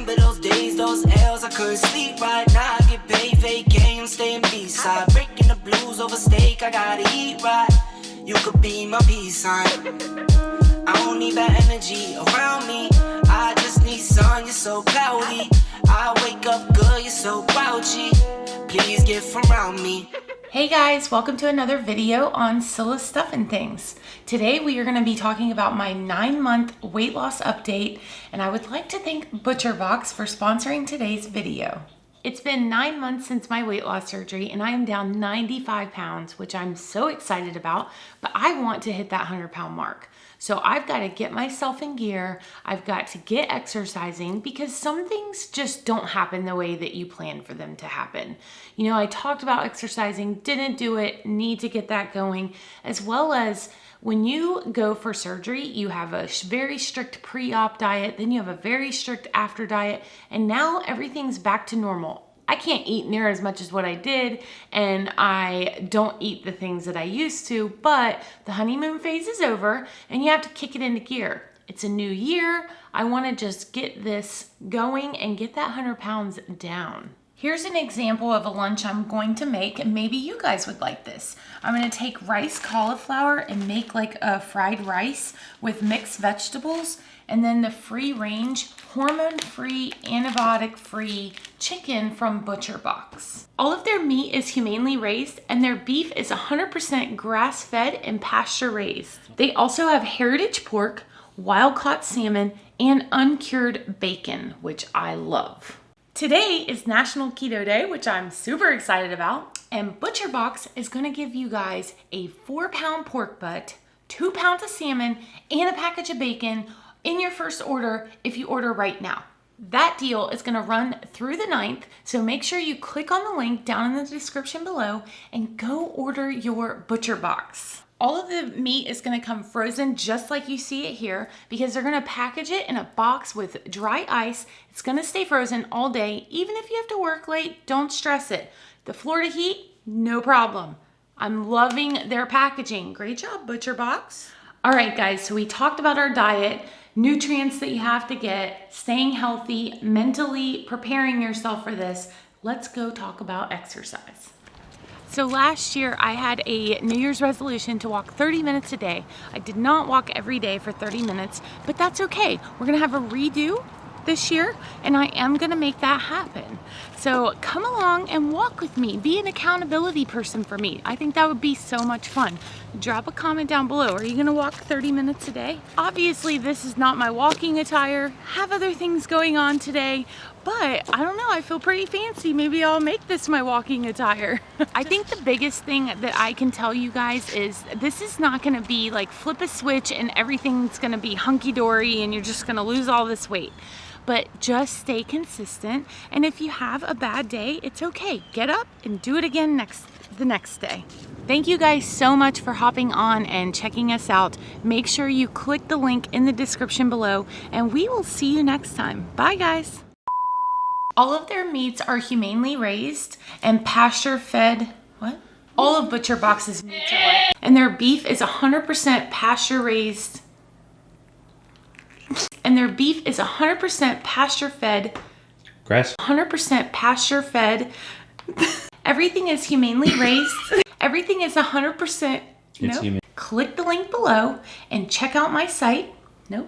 remember those days, those L's. I couldn't sleep right now. I get paid, fake game, staying B-side. Breaking the blues over steak, I gotta eat right. You could be my peace sign. I don't need that energy around me. I just need sun, you're so cloudy. I wake up good, you're so grouchy. Please get from around me. Hey guys, welcome to another video on Priscilla's Stuff and Things. Today we are going to be talking about my 9-month weight loss update, and I would like to thank ButcherBox for sponsoring today's video. It's been 9 months since my weight loss surgery and I am down 95 pounds, which I'm so excited about, but I want to hit that 100-pound mark. So I've got to get myself in gear. I've got to get exercising because some things just don't happen the way that you plan for them to happen. You know, I talked about exercising, didn't do it, need to get that going, as well as when you go for surgery, you have a very strict pre-op diet, then you have a very strict after diet, and now everything's back to normal. I can't eat near as much as what I did, and I don't eat the things that I used to, but the honeymoon phase is over and you have to kick it into gear. It's a new year. I want to just get this going and get that 100 pounds down. Here's an example of a lunch I'm going to make, and maybe you guys would like this. I'm going to take rice cauliflower and make like a fried rice with mixed vegetables, and then the free-range, hormone-free, antibiotic-free chicken from ButcherBox. All of their meat is humanely raised, and their beef is 100% grass-fed and pasture-raised. They also have heritage pork, wild-caught salmon, and uncured bacon, which I love. Today is National Keto Day, which I'm super excited about, and ButcherBox is gonna give you guys a 4-pound pork butt, 2 pounds of salmon, and a package of bacon in your first order if you order right now. That deal is gonna run through the 9th, so make sure you click on the link down in the description below and go order your ButcherBox. All of the meat is gonna come frozen just like you see it here because they're gonna package it in a box with dry ice. It's gonna stay frozen all day. Even if you have to work late, don't stress it. The Florida heat, no problem. I'm loving their packaging. Great job, ButcherBox. All right, guys, so we talked about our diet, nutrients that you have to get, staying healthy, mentally preparing yourself for this. Let's go talk about exercise. So last year I had a New Year's resolution to walk 30 minutes a day. I did not walk every day for 30 minutes, but that's okay. We're gonna have a redo this year and I am gonna make that happen. So come along and walk with me. Be an accountability person for me. I think that would be so much fun. Drop a comment down below. Are you gonna walk 30 minutes a day? Obviously this is not my walking attire. Have other things going on today, but I don't know, I feel pretty fancy. Maybe I'll make this my walking attire. I think the biggest thing that I can tell you guys is this is not gonna be like flip a switch and everything's gonna be hunky-dory and you're just gonna lose all this weight. But just stay consistent, and if you have a bad day, it's okay. Get up and do it again the next day. Thank you guys so much for hopping on and checking us out. Make sure you click the link in the description below, and we will see you next time. Bye, guys. All of their meats are humanely raised and pasture-fed. What? All of ButcherBox's meats are like, and their beef is 100% pasture-raised. And their beef is 100% pasture-fed. Grass. 100% pasture-fed. Everything is humanely raised. Everything is 100%. It's human. Click the link below and check out my site. Nope.